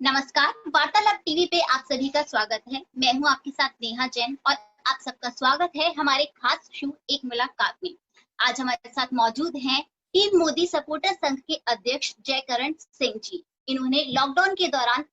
नमस्कार, वार्तालाप टीवी पे आप सभी का स्वागत है। मैं हूं आपके साथ नेहा जैन और आप सबका स्वागत है हमारे खास शो एक मुलाकात में। आज हमारे साथ मौजूद हैं टीम मोदी सपोर्टर संघ के अध्यक्ष जयकरण सिंह जी। इन्होंने लॉकडाउन के दौरान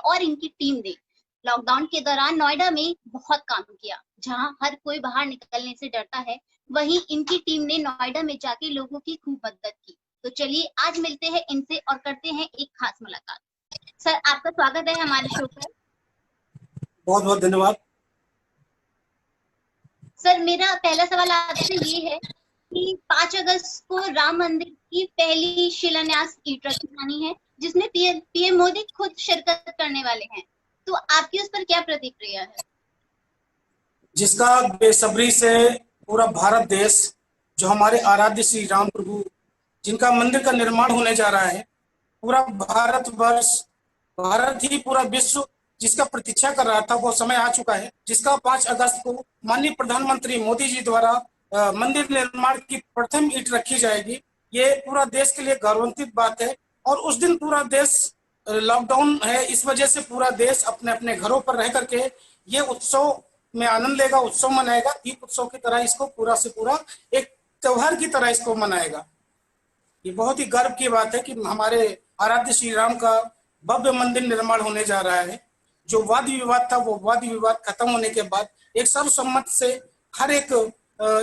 और इनकी टीम ने लॉकडाउन के दौरान नोएडा में बहुत काम किया। जहां हर कोई बाहर निकलने से डरता है, वहीं इनकी टीम ने नोएडा में जाके लोगों की खूब मदद की। तो चलिए आज मिलते हैं इनसे और करते हैं एक खास मुलाकात। सर, आपका स्वागत है हमारे शो पर। बहुत बहुत धन्यवाद। सर, मेरा पहला सवाल आपसे ये है कि 5 अगस्त को राम मंदिर की पहली शिलान्यास की रखी है, जिसमें पीएम मोदी खुद शिरकत करने वाले हैं। तो आपकी उस पर क्या प्रतिक्रिया है? जिसका बेसब्री से पूरा भारत देश, जो हमारे आराध्य श्री राम प्रभु जिनका मंदिर का निर्माण होने जा रहा है, पूरा भारतवर्ष, भारत ही पूरा विश्व जिसका प्रतीक्षा कर रहा था, वो समय आ चुका है। जिसका 5 अगस्त को माननीय प्रधानमंत्री मोदी जी द्वारा मंदिर निर्माण की प्रथम ईंट रखी जाएगी। ये पूरा देश के लिए गौरवान्वित बात है। और उस दिन पूरा देश लॉकडाउन है, इस वजह से पूरा देश अपने अपने घरों पर रह करके ये उत्सव में आनंद लेगा, उत्सव मनाएगा। दीप उत्सव की तरह इसको पूरा से पूरा एक त्योहार की तरह इसको मनाएगा। ये बहुत ही गर्व की बात है कि हमारे आराध्य श्री राम का भव्य मंदिर निर्माण होने जा रहा है। जो वाद विवाद था, वो वाद विवाद खत्म होने के बाद एक सर्वसम्मत से हर एक,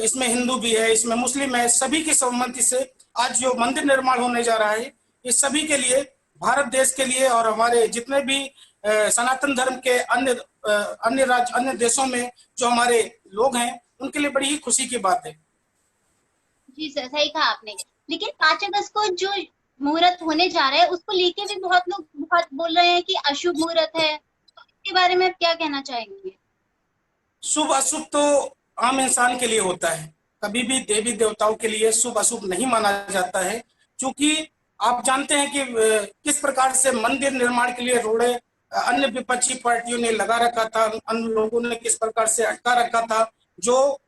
इसमें हिंदू भी है, इसमें मुस्लिम है, सभी की सहमति से आज जो मंदिर निर्माण होने जा रहा है, ये सभी के लिए, भारत देश के लिए और हमारे जितने भी सनातन धर्म के अन्य राज्य, अन्य देशों में जो हमारे लोग हैं, उनके लिए बड़ी ही खुशी की बात है। जी सर, सही कहा आपने। लेकिन 5 अगस्त को जो मुहूर्त होने जा रहा है, उसको लेके भी बहुत लोग बहुत बोल रहे हैं कि अशुभ मुहूर्त है। इसके बारे में आप क्या कहना चाहेंगे? शुभ अशुभ तो आम इंसान के लिए होता है, कभी भी देवी देवताओं के लिए शुभ अशुभ नहीं माना जाता है। क्योंकि आप जानते हैं कि किस प्रकार से मंदिर निर्माण के लिए रोड़े अन्य विपक्षी पार्टियों ने लगा रखा था, अन्य लोगों ने किस प्रकार से अटका रखा था। जो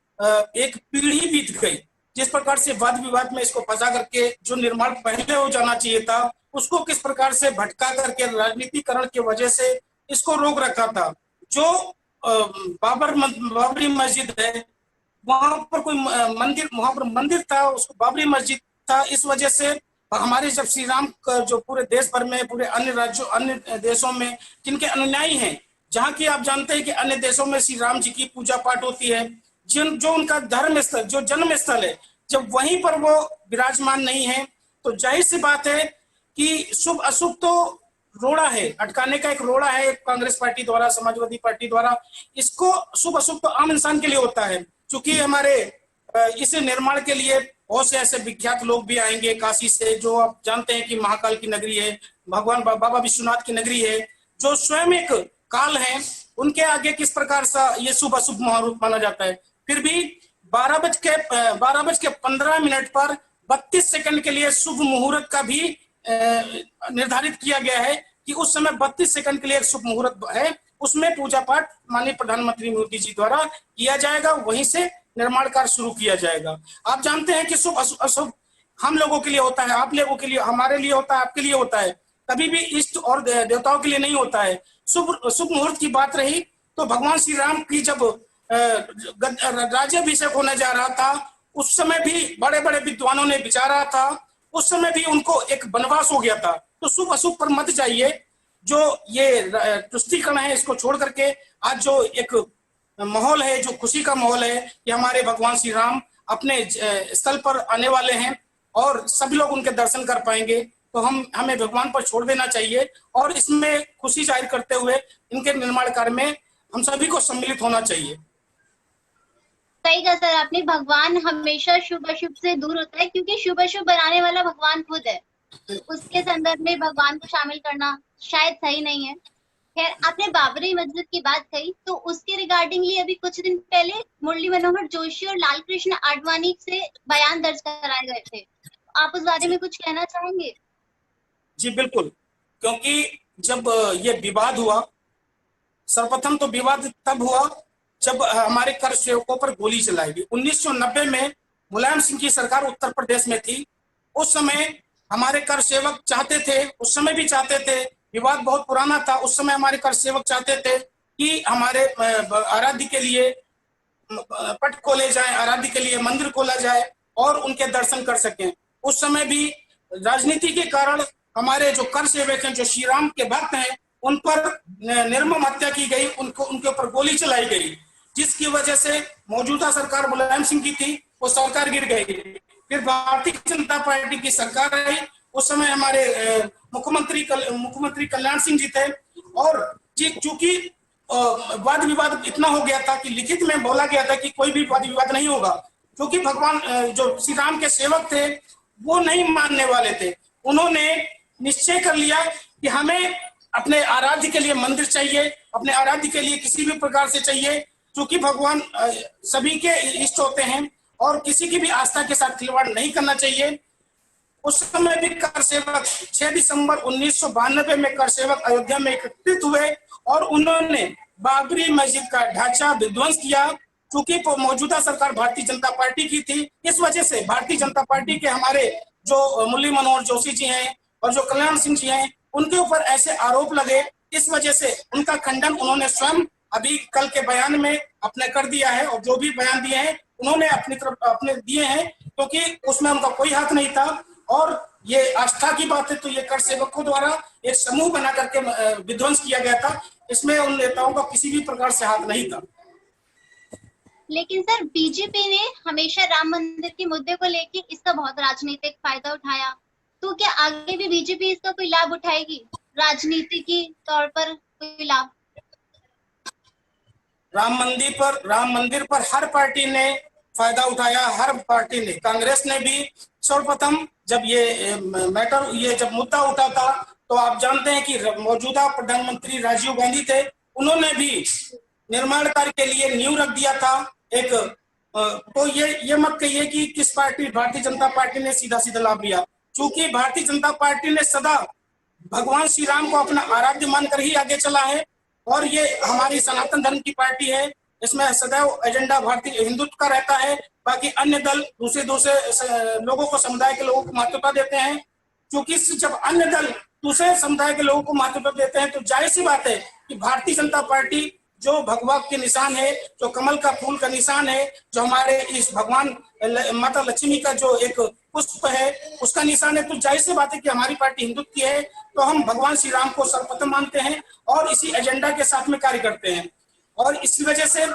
एक पीढ़ी बीत गई, जिस प्रकार से वाद विवाद में इसको फंसा करके जो निर्माण पहले हो जाना चाहिए था, उसको किस प्रकार से भटका करके राजनीतिकरण की वजह से इसको रोक रखा था। जो बाबरी मस्जिद है, वहां पर कोई मंदिर, वहां पर मंदिर था, उसको बाबरी मस्जिद था। इस वजह से हमारे जब श्री राम का जो पूरे देश भर में, पूरे अन्य राज्यों, अन्य देशों में जिनके अनुयायी हैं, जहाँ की आप जानते हैं कि अन्य देशों में श्री राम जी की पूजा पाठ होती है, जो उनका धर्म स्थल, जो जन्म स्थल है, जब वहीं पर वो विराजमान नहीं है, तो जाहिर सी बात है कि शुभ अशुभ तो रोड़ा है, अटकाने का एक रोड़ा है कांग्रेस पार्टी द्वारा, समाजवादी पार्टी द्वारा। इसको शुभ अशुभ तो आम इंसान के लिए होता है। क्योंकि हमारे इस निर्माण के लिए बहुत से ऐसे विख्यात लोग भी आएंगे काशी से, जो आप जानते हैं कि महाकाल की नगरी है, भगवान बाबा विश्वनाथ की नगरी है, जो स्वयं एक काल है। उनके आगे किस प्रकार से ये शुभ अशुभ मुहूर्त माना जाता है। फिर भी 12:15 पर 32 सेकंड के लिए शुभ मुहूर्त का भी निर्धारित किया गया है कि उस समय 32 सेकंड के लिए एक शुभ मुहूर्त है, उसमें पूजा पाठ माननीय प्रधानमंत्री मोदी जी द्वारा किया जाएगा, वहीं से निर्माण कार्य शुरू किया जाएगा। आप जानते हैं कि शुभ अशुभ हम लोगों के लिए होता है, आप लोगों के लिए, हमारे लिए होता है, आपके लिए होता है, कभी भी इष्ट और देवताओं के लिए नहीं होता है। शुभ मुहूर्त की बात रही तो भगवान श्री राम की जब राज्याभिषेक होने जा रहा था, उस समय भी बड़े बड़े विद्वानों ने विचारा था, उस समय भी उनको एक वनवास हो गया था। तो शुभ अशुभ पर मत जाइए। जो ये तुष्टीकरण है, इसको छोड़ करके आज जो एक माहौल है, जो खुशी का माहौल है, कि हमारे भगवान श्री राम अपने स्थल पर आने वाले हैं और सभी लोग उनके दर्शन कर पाएंगे, तो हमें भगवान पर छोड़ देना चाहिए और इसमें खुशी जाहिर करते हुए इनके निर्माण कार्य में हम सभी को सम्मिलित होना चाहिए। सही कहा सर आपने। भगवान हमेशा शुभ अशुभ से दूर होता है, क्योंकि शुभ अशुभ बनाने वाला भगवान खुद है। उसके संदर्भ में भगवान को शामिल करना शायद सही नहीं है। खैर, आपने बाबरी मस्जिद की बात कही, तो उसके रिगार्डिंगली अभी कुछ दिन पहले मुरली मनोहर जोशी और लाल कृष्ण आडवाणी से बयान दर्ज कराए गए थे। आप उस बारे में कुछ कहना चाहेंगे? जी बिल्कुल, क्योंकि जब ये विवाद हुआ, सर्वप्रथम तो विवाद तब हुआ जब हमारे कर सेवकों पर गोली चलाई गई। 1990 में मुलायम सिंह की सरकार उत्तर प्रदेश में थी। उस समय हमारे कर सेवक चाहते थे, उस समय भी चाहते थे विवाद बहुत पुराना था। उस समय हमारे कर सेवक चाहते थे कि हमारे आराध्य के लिए पट खोले जाए, आराध्य के लिए मंदिर खोला जाए और उनके दर्शन कर सकें। उस समय भी राजनीति के कारण हमारे जो कर सेवक हैं, जो श्री राम के भक्त हैं, उन पर निर्मम हत्या की गई, उनके ऊपर गोली चलाई गई, जिसकी वजह से मौजूदा सरकार मुलायम सिंह की थी, वो सरकार गिर गई। फिर भारतीय जनता पार्टी की सरकार आई। उस समय हमारे मुख्यमंत्री कल्याण सिंह जी थे और चूंकि वाद विवाद इतना हो गया था कि लिखित में बोला गया था कि कोई भी वाद विवाद नहीं होगा, क्योंकि भगवान जो श्री राम के सेवक थे वो नहीं मानने वाले थे। उन्होंने निश्चय कर लिया कि हमें अपने आराध्य के लिए मंदिर चाहिए, अपने आराध्य के लिए किसी भी प्रकार से चाहिए, क्योंकि भगवान सभी के इष्ट होते हैं और किसी की भी आस्था के साथ खिलवाड़ नहीं करना चाहिए। उस समय भी कर सेवक 6 दिसंबर 1992 में कर सेवक अयोध्या में एकत्रित हुए और उन्होंने बाबरी मस्जिद का ढांचा विध्वंस किया। क्योंकि मौजूदा सरकार भारतीय जनता पार्टी की थी, इस वजह से भारतीय जनता पार्टी के हमारे जो मुरली मनोहर जोशी जी हैं और जो कल्याण सिंह जी हैं, उनके ऊपर ऐसे आरोप लगे। इस वजह से उनका खंडन उन्होंने स्वयं अभी कल के बयान में अपने कर दिया है और जो भी बयान दिए हैं उन्होंने अपनी तरफ अपने दिए हैं, क्योंकि उसमें उनका कोई हाथ नहीं था। और ये आस्था की बात है तो ये कर सेवकों द्वारा एक समूह बना करके विध्वंस किया गया था। इसमें उन नेताओं का किसी भी प्रकार से हाथ नहीं था। लेकिन सर, बीजेपी ने हमेशा राम मंदिर के मुद्दे को लेकर इसका बहुत राजनीतिक फायदा उठाया, तो क्या आगे भी बीजेपी इसका कोई लाभ उठाएगी, राजनीति के तौर पर कोई लाभ? राम मंदिर पर हर पार्टी ने फायदा उठाया, हर पार्टी ने। कांग्रेस ने भी सर्वप्रथम जब ये जब मुद्दा उठा था तो आप जानते हैं कि मौजूदा प्रधानमंत्री राजीव गांधी थे, उन्होंने भी निर्माण कार्य के लिए नींव रख दिया था एक। तो ये मत कहिए कि किस पार्टी, भारतीय जनता पार्टी ने सीधा लाभ लिया, क्योंकि भारतीय जनता पार्टी ने सदा भगवान श्री राम को अपना आराध्य मानकर ही आगे चला है और ये हमारी सनातन धर्म की पार्टी है। इसमें सदैव एजेंडा भारतीय हिंदुत्व का रहता है। बाकी अन्य दल दूसरे लोगों को, समुदाय के लोगों को महत्वता देते हैं, क्योंकि जब अन्य दल दूसरे समुदाय के लोगों को महत्वता देते हैं तो जाहिर सी बात है कि भारतीय जनता पार्टी जो भगवा के निशान है, जो कमल का फूल का निशान है, जो हमारे इस भगवान माता लक्ष्मी का जो एक पुष्प है उसका निशान है, तो जाहिर सी बात है कि हमारी पार्टी हिंदुत्व की है। तो हम भगवान श्री राम को सर्वप्रथम मानते हैं और इसी एजेंडा के साथ में कार्य करते हैं और इसी वजह से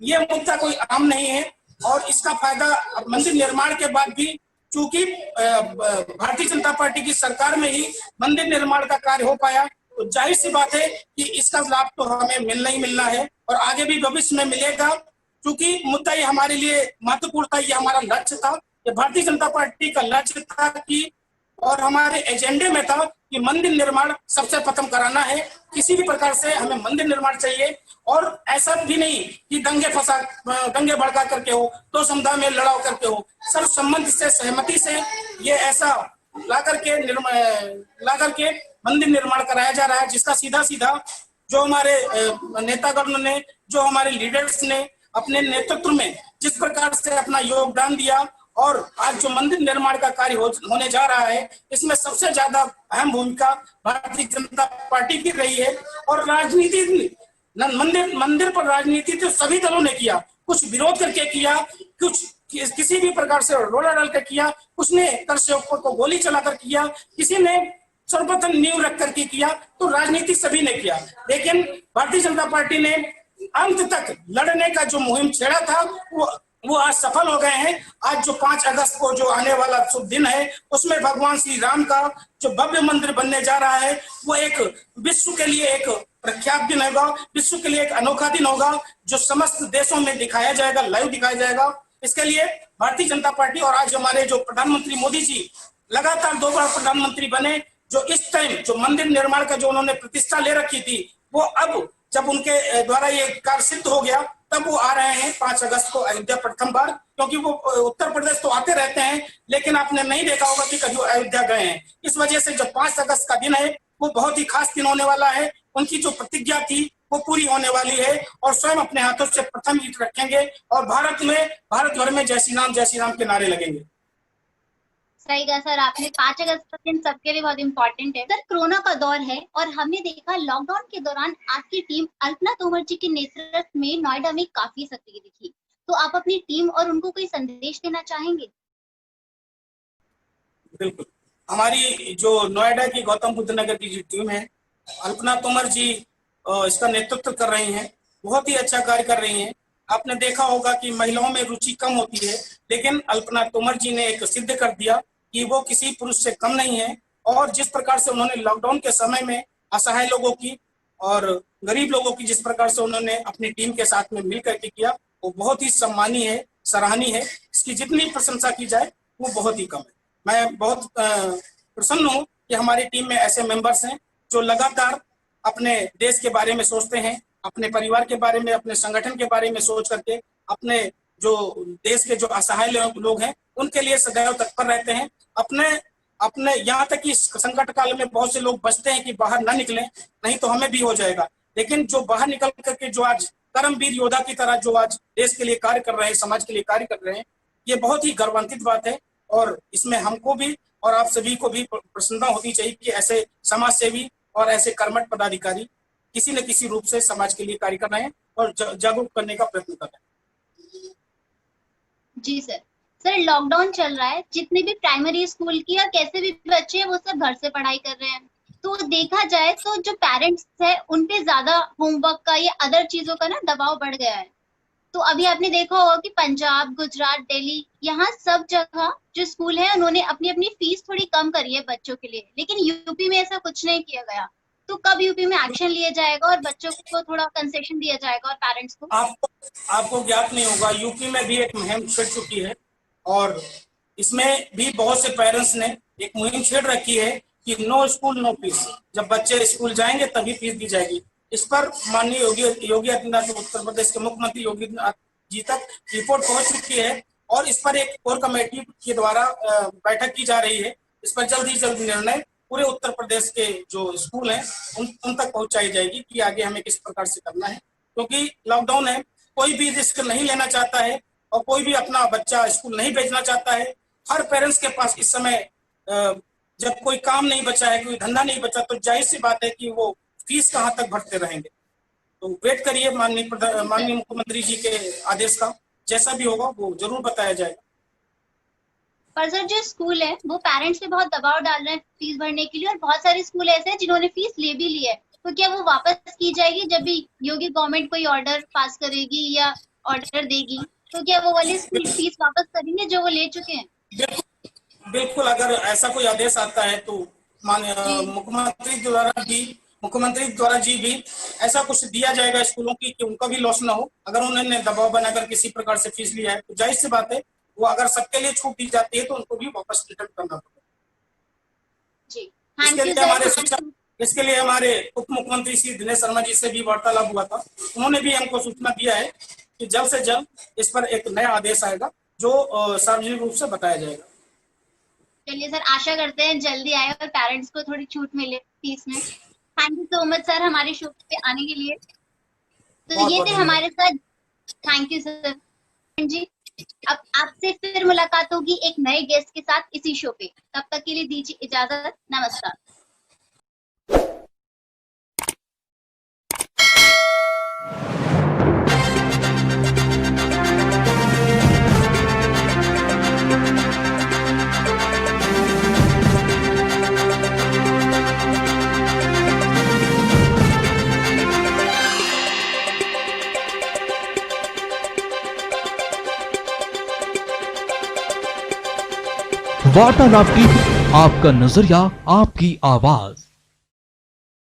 ये मुद्दा कोई आम नहीं है। और इसका फायदा मंदिर निर्माण के बाद भी, चूंकि भारतीय जनता पार्टी की सरकार में ही मंदिर निर्माण का कार्य हो पाया, तो जाहिर सी बात है कि इसका लाभ तो हमें मिलना ही मिलना है और आगे भी भविष्य में मिलेगा, क्योंकि मुद्दा ये हमारे लिए महत्वपूर्ण था, ये हमारा लक्ष्य था, ये भारतीय जनता पार्टी का लक्ष्य था कि और हमारे एजेंडे में था कि मंदिर निर्माण सबसे प्रथम कराना है। किसी भी प्रकार से हमें मंदिर निर्माण चाहिए और ऐसा भी नहीं कि दंगे भड़का करके हो, तो समुदाय में लड़ाव करके हो, सर्व संबंध से, सहमति से ये ऐसा ला करके मंदिर निर्माण कराया जा रहा है, जिसका सीधा जो हमारे नेतागण ने, जो हमारे लीडर्स ने अपने नेतृत्व में जिस प्रकार से अपना योगदान दिया और आज जो मंदिर निर्माण का कार्य होने जा रहा है, इसमें सबसे ज्यादा अहम भूमिका भारतीय जनता पार्टी की रही है। और राजनीति, मंदिर पर राजनीति तो सभी दलों ने किया, कुछ विरोध करके किया, कुछ किसी भी प्रकार से रोला डाल कर किया, कुछ ने कर सेवकों को गोली चलाकर किया, किसी ने सर्वप्रथम नींव रख करके किया, तो राजनीति सभी ने किया। लेकिन भारतीय जनता पार्टी ने अंत तक लड़ने का जो मुहिम छेड़ा था वो आज सफल हो गए हैं। आज जो 5 अगस्त को जो आने वाला शुभ दिन है, उसमें भगवान श्री राम का जो भव्य मंदिर बनने जा रहा है, वो एक विश्व के लिए एक प्रख्यात दिन होगा, विश्व के लिए एक अनोखा दिन होगा, जो समस्त देशों में दिखाया जाएगा, लाइव दिखाया जाएगा। इसके लिए भारतीय जनता पार्टी और आज हमारे जो प्रधानमंत्री मोदी जी लगातार 2 बार प्रधानमंत्री बने, जो इस टाइम जो मंदिर निर्माण का जो उन्होंने प्रतिष्ठा ले रखी थी, वो अब जब उनके द्वारा ये कार्य सिद्ध हो गया, तब वो आ रहे हैं 5 अगस्त को अयोध्या प्रथम बार। क्योंकि वो उत्तर प्रदेश तो आते रहते हैं, लेकिन आपने नहीं देखा होगा कि कभी अयोध्या गए हैं। इस वजह से जो 5 अगस्त का दिन है वो बहुत ही खास दिन होने वाला है। उनकी जो प्रतिज्ञा थी वो पूरी होने वाली है और स्वयं अपने हाथों से प्रथम ईंट रखेंगे और भारत भर में जय श्री राम के नारे लगेंगे। सही कहा सर आपने। 5 अगस्त का दिन सबके लिए बहुत इंपॉर्टेंट है सर। कोरोना का दौर है और हमने देखा लॉकडाउन के दौरान आपकी टीम अल्पना तोमर जी के नेतृत्व में नोएडा में काफी सक्रिय दिखी। तो आप अपनी टीम और उनको कोई संदेश देना चाहेंगे? बिल्कुल। हमारी जो नोएडा की गौतम बुद्ध नगर की जो टीम है, अल्पना तोमर जी इसका नेतृत्व कर रही हैं, बहुत ही अच्छा कार्य कर रही हैं। आपने देखा होगा कि महिलाओं में रुचि कम होती है, लेकिन अल्पना तोमर जी ने एक सिद्ध कर दिया कि वो किसी पुरुष से कम नहीं है। और जिस प्रकार से उन्होंने लॉकडाउन के समय में असहाय लोगों की और गरीब लोगों की जिस प्रकार से उन्होंने अपनी टीम के साथ में मिल करके किया, वो बहुत ही सम्मानीय है, सराहनीय है। इसकी जितनी प्रशंसा की जाए वो बहुत ही कम है। मैं बहुत प्रसन्न हूँ कि हमारी टीम में ऐसे मेंबर्स हैं जो लगातार अपने देश के बारे में सोचते हैं, अपने परिवार के बारे में, अपने संगठन के बारे में सोच करके अपने जो देश के जो असहाय लोग हैं उनके लिए सदैव तत्पर रहते हैं। अपने यहाँ तक कि संकट काल में बहुत से लोग बचते हैं कि बाहर ना निकलें, नहीं तो हमें भी हो जाएगा। लेकिन जो बाहर निकल करके जो आज कर्मवीर योद्धा की तरह जो आज देश के लिए कार्य कर रहे हैं, समाज के लिए कार्य कर रहे हैं, ये बहुत ही गौरवान्वित बात है। और इसमें हमको भी और आप सभी को भी प्रसन्नता होनी चाहिए कि ऐसे समाज सेवी और ऐसे कर्मठ पदाधिकारी किसी न किसी रूप से समाज के लिए कार्य कर रहे हैं और जागरूक करने का प्रयत्न कर रहे हैं। जी सर लॉकडाउन चल रहा है, जितने भी प्राइमरी स्कूल की या कैसे भी बच्चे हैं वो सब घर से पढ़ाई कर रहे हैं। तो देखा जाए तो जो पेरेंट्स है उन पे ज्यादा होमवर्क का या अदर चीजों का ना दबाव बढ़ गया है। तो अभी आपने देखा होगा कि पंजाब, गुजरात, दिल्ली, यहाँ सब जगह जो स्कूल है उन्होंने अपनी अपनी फीस थोड़ी कम करी है बच्चों के लिए, लेकिन यूपी में ऐसा कुछ नहीं किया गया। तो कब यूपी में एक्शन लिया जाएगा और बच्चों को थोड़ा कंसेशन दिया जाएगा और पेरेंट्स को? आपको ज्ञात नहीं होगा, यूपी में भी एक मुहिम छिड़ चुकी है और इसमें भी बहुत से पेरेंट्स ने एक मुहिम छेड़ रखी है कि नो स्कूल नो फीस। जब बच्चे स्कूल जाएंगे तभी फीस दी जाएगी। इस पर माननीय योगी आदित्यनाथ, उत्तर प्रदेश के मुख्यमंत्री योगी आदित्यनाथ जी तक रिपोर्ट पहुंच चुकी है और इस पर एक कोर कमेटी के द्वारा बैठक की जा रही है। इस पर जल्द ही जल्द निर्णय पूरे उत्तर प्रदेश के जो स्कूल हैं उन तक पहुंचाई जाएगी कि आगे हमें किस प्रकार से करना है। क्योंकि लॉकडाउन है, कोई भी रिस्क नहीं लेना चाहता है और कोई भी अपना बच्चा स्कूल नहीं भेजना चाहता है। हर पेरेंट्स के पास इस समय जब कोई काम नहीं बचा है, कोई धंधा नहीं बचा, तो जाहिर सी बात है कि वो फीस कहाँ तक भरते रहेंगे। तो वेट करिए माननीय मुख्यमंत्री जी के आदेश का, जैसा भी होगा वो जरूर बताया जाएगा। पर सर जो स्कूल है वो पेरेंट्स पे बहुत दबाव डाल रहे हैं फीस भरने के लिए, और बहुत सारे स्कूल ऐसे हैं जिन्होंने फीस ले भी ली है। तो क्या वो वापस की जाएगी जब भी योगी गवर्नमेंट कोई ऑर्डर पास करेगी या ऑर्डर देगी? तो क्या वो वाली स्कूल फीस वापस करेंगे जो वो ले चुके हैं? बिल्कुल, अगर ऐसा कोई आदेश आता है तो मुख्यमंत्री द्वारा जी भी ऐसा कुछ दिया जाएगा स्कूलों की कि उनका भी लॉस ना हो। अगर उन्होंने दबाव बनाकर किसी प्रकार से फीस लिया है तो जाहिर सी बात है वो अगर सबके लिए छूट दी जाती है तो उनको भी वापस रिटर्न करना पड़ेगा। इसके लिए हमारे उप मुख्यमंत्री श्री दिनेश शर्मा जी से भी वार्तालाप हुआ था। उन्होंने भी हमको सूचना दिया है कि जल्द से जल्द इस पर एक नया आदेश आएगा जो सार्वजनिक रूप से बताया जाएगा। चलिए सर, आशा करते हैं जल्दी आए और पेरेंट्स को थोड़ी छूट मिले फीस में। Thank you so much sir हमारे शो पे आने के लिए। तो ये थे हमारे साथ। थैंक यू सर जी। अब आपसे फिर मुलाकात होगी एक नए गेस्ट के साथ इसी शो पे। तब तक के लिए दीजिए इजाजत। नमस्कार। वार्तालाप टीवी, आपका नजरिया, आपकी आवाज।